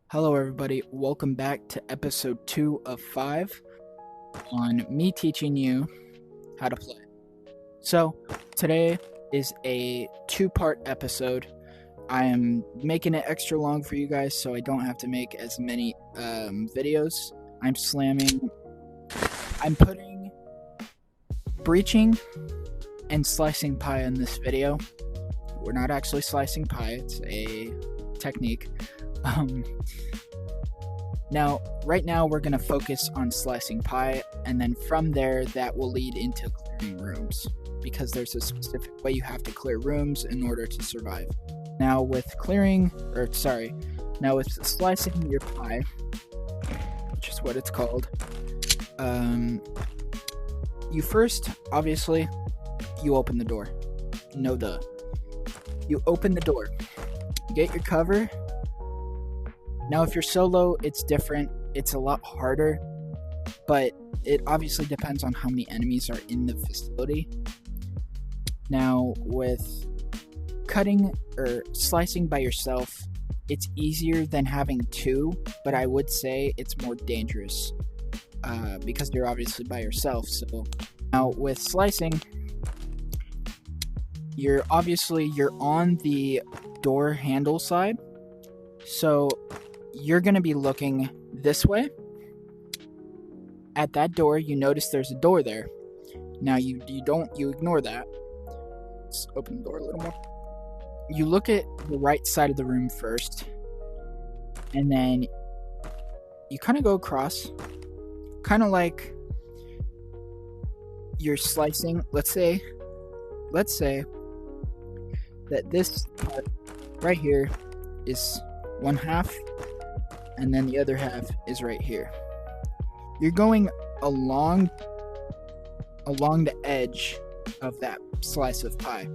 Hello, everybody. Welcome back to episode 2 of 5 on me teaching you how to play. So, today is a 2-part episode. I am making it extra long for you guys so I don't have to make as many videos. I'm putting breaching and slicing pie in this video. We're not actually slicing pie, it's a technique. Now, right now we're going to focus on slicing pie, and then from there that will lead into clearing rooms, because there's a specific way you have to clear rooms in order to survive. Now with slicing your pie, which is what it's called, you first, obviously, you open the door. No duh. You open the door, get your cover. Now, if you're solo, it's different. It's a lot harder, but it obviously depends on how many enemies are in the facility. Now, with cutting or slicing by yourself, it's easier than having two, but I would say it's more dangerous because you're obviously by yourself. So now with slicing, you're on the door handle side, so you're going to be looking this way. At that door, you notice there's a door there. Now you ignore that. Let's open the door a little more. You look at the right side of the room first, and then you kind of go across, kind of like you're slicing. Let's say that this part right here is one half, and then the other half is right here. You're going along the edge of that slice of pie.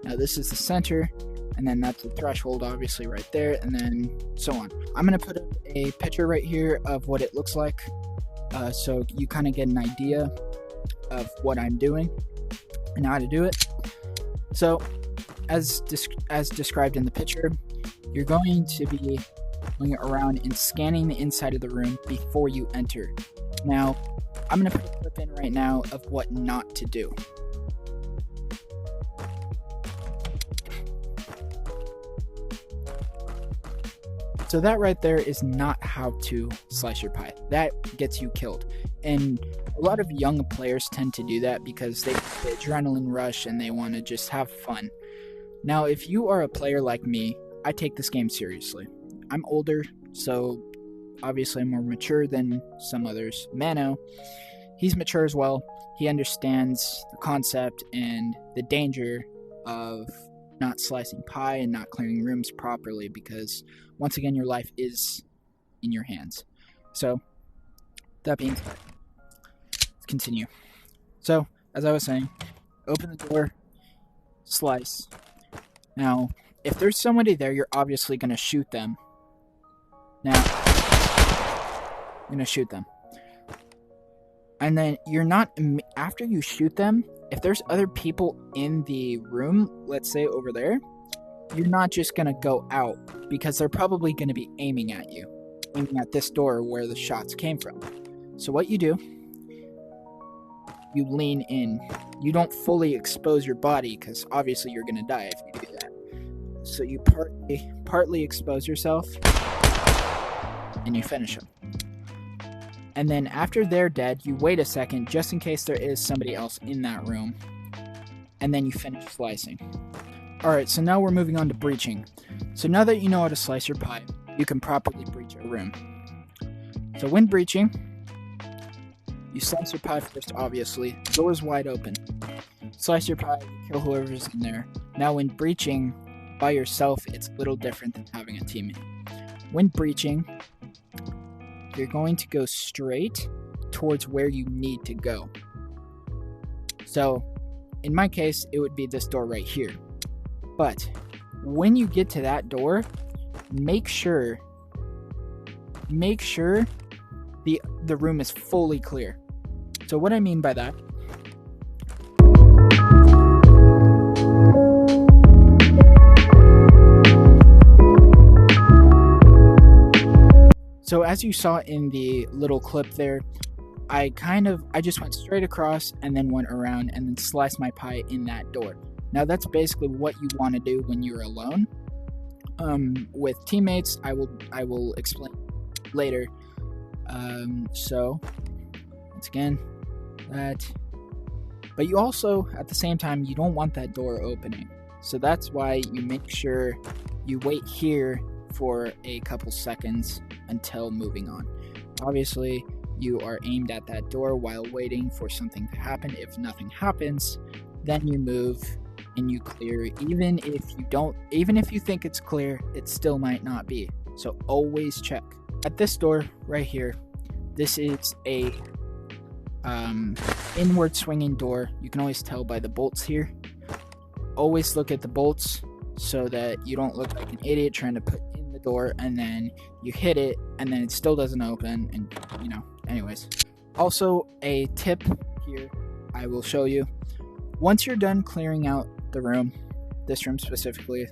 Now this is the center, and then that's the threshold, obviously, right there, and then so on. I'm going to put up a picture right here of what it looks like, so you kind of get an idea of what I'm doing and how to do it. So, as described in the picture, you're going to be going around and scanning the inside of the room before you enter. Now, I'm going to put a clip in right now of what not to do. So that right there is not how to slice your pie. That gets you killed. And a lot of young players tend to do that because they get the adrenaline rush and they want to just have fun. Now, if you are a player like me, I take this game seriously. I'm older, so obviously I'm more mature than some others. Mano, he's mature as well. He understands the concept and the danger of not slicing pie and not clearing rooms properly, because once again, your life is in your hands. So, that being said, let's continue. So, as I was saying, open the door, slice. Now, if there's somebody there, you're obviously going to shoot them. Now, you're going to shoot them. And then after you shoot them, if there's other people in the room, let's say over there, you're not just going to go out, because they're probably going to be aiming at you, aiming at this door where the shots came from. So what you do, you lean in. You don't fully expose your body, because obviously you're going to die if you do that. So you partly expose yourself, and you finish them. And then after they're dead, you wait a second just in case there is somebody else in that room, and then you finish slicing. Alright, so now we're moving on to breaching. So now that you know how to slice your pie, you can properly breach a room. So when breaching, you slice your pie first, obviously. Door's wide open. Slice your pie, kill whoever's in there. Now when breaching by yourself, it's a little different than having a teammate. When breaching, you're going to go straight towards where you need to go. So, in my case, it would be this door right here. But when you get to that door, make sure the room is fully clear. So what I mean by that, So as you saw in the little clip there, I just went straight across and then went around and then sliced my pie in that door. Now that's basically what you want to do when you're alone. With teammates, I will explain later. So once again, that. But you also, at the same time, you don't want that door opening. So that's why you make sure you wait here for a couple seconds until moving on. Obviously, you are aimed at that door while waiting for something to happen. If nothing happens, then you move and you clear. Even if you think it's clear, it still might not be. So always check. At this door right here, this is a inward swinging door. You can always tell by the bolts here. Always look at the bolts so that you don't look like an idiot trying to put in the door and then you hit it and then it still doesn't open, and anyways. Also, a tip here I will show you. Once you're done clearing out the room, this room specifically,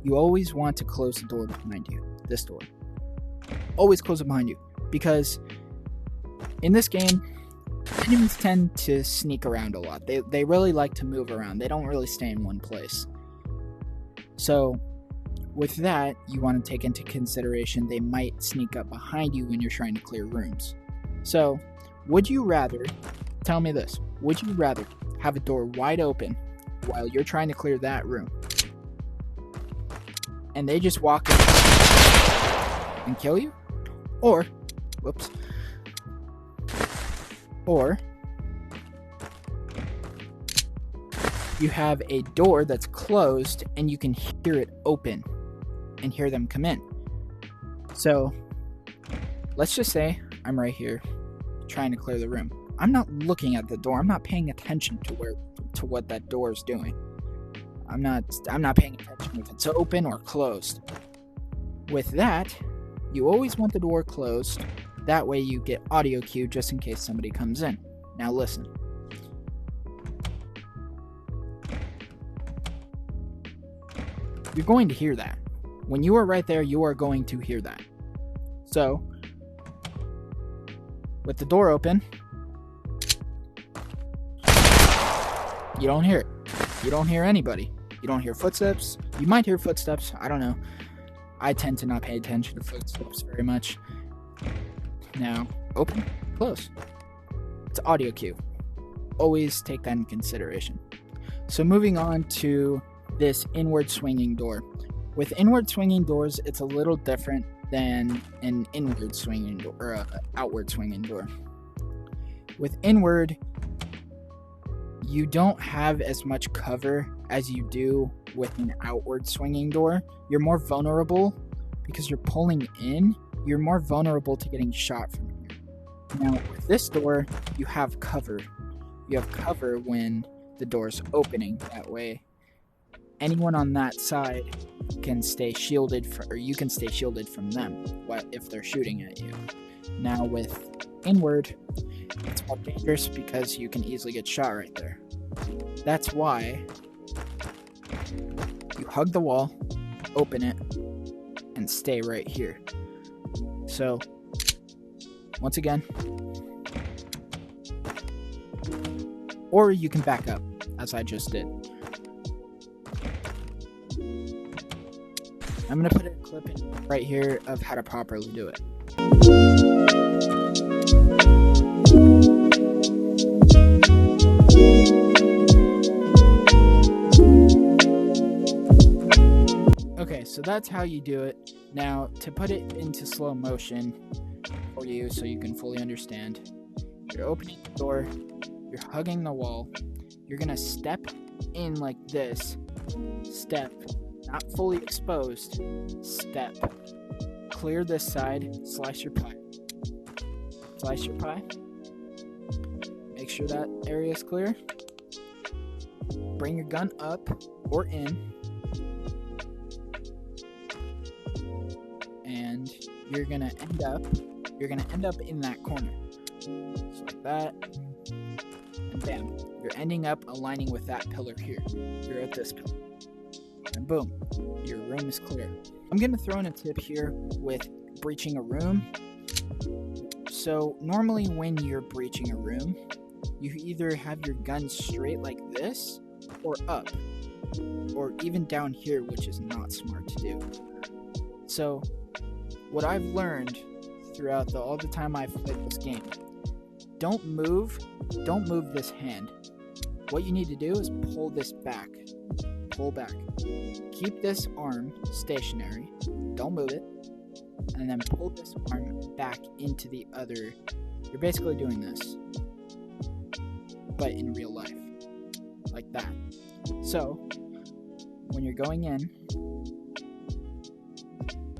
you always want to close the door behind you. This door. Always close it behind you, because in this game, enemies tend to sneak around a lot. They really like to move around. They don't really stay in one place. So with that, you want to take into consideration they might sneak up behind you when you're trying to clear rooms. So would you rather, tell me this, would you rather have a door wide open while you're trying to clear that room and they just walk in and kill you? Or you have a door that's closed and you can hear it open and hear them come in. So let's just say I'm right here trying to clear the room. I'm not looking at the door. I'm not paying attention to what that door is doing. I'm not paying attention if it's open or closed. With that, you always want the door closed. That way you get audio cue just in case somebody comes in. Now listen. You're going to hear that. When you are right there, you are going to hear that. So, with the door open, you don't hear it. You don't hear anybody. You don't hear footsteps. You might hear footsteps. I don't know. I tend to not pay attention to footsteps very much. Now, open, close. It's audio cue. Always take that in consideration. So moving on to this inward swinging door. With inward swinging doors, it's a little different than an inward swinging door or an outward swinging door. With inward, you don't have as much cover as you do with an outward swinging door. You're more vulnerable because you're pulling in. You're more vulnerable to getting shot from here. Now, with this door, you have cover. You have cover when the door's opening. That way, anyone on that side can stay shielded, or you can stay shielded from them if they're shooting at you. Now, with inward, it's more dangerous because you can easily get shot right there. That's why you hug the wall, open it, and stay right here. So, once again, or you can back up, as I just did. I'm going to put a clip in right here of how to properly do it. Okay, so that's how you do it. Now, to put it into slow motion for you so you can fully understand, you're opening the door, you're hugging the wall, you're going to step in like this, step, not fully exposed, step, clear this side, slice your pie. Slice your pie, make sure that area is clear, bring your gun up or in, and you're gonna end up in that corner. Just like that. And bam. You're ending up aligning with that pillar here. You're at this pillar. And boom. Your room is clear. I'm gonna throw in a tip here with breaching a room. So normally when you're breaching a room, you either have your gun straight like this or up, or even down here, which is not smart to do. So what I've learned throughout all the time I've played this game, don't move this hand. What you need to do is pull this back. Pull back. Keep this arm stationary. Don't move it. And then pull this arm back into the other. You're basically doing this, but in real life. Like that. So, when you're going in,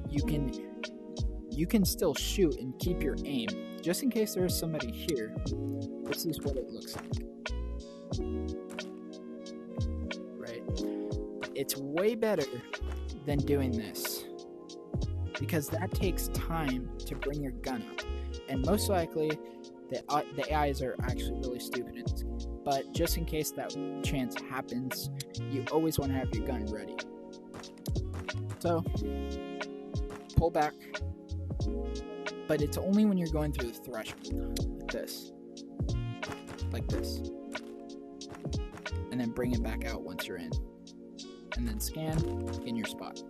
you can still shoot and keep your aim. Just in case there is somebody here, this is what it looks like. Right? It's way better than doing this, because that takes time to bring your gun up. And most likely, the AIs are actually really stupid in this game. But just in case that chance happens, you always want to have your gun ready. So, pull back. But it's only when you're going through the threshold, like this. Like this. And then bring it back out once you're in. And then scan in your spot.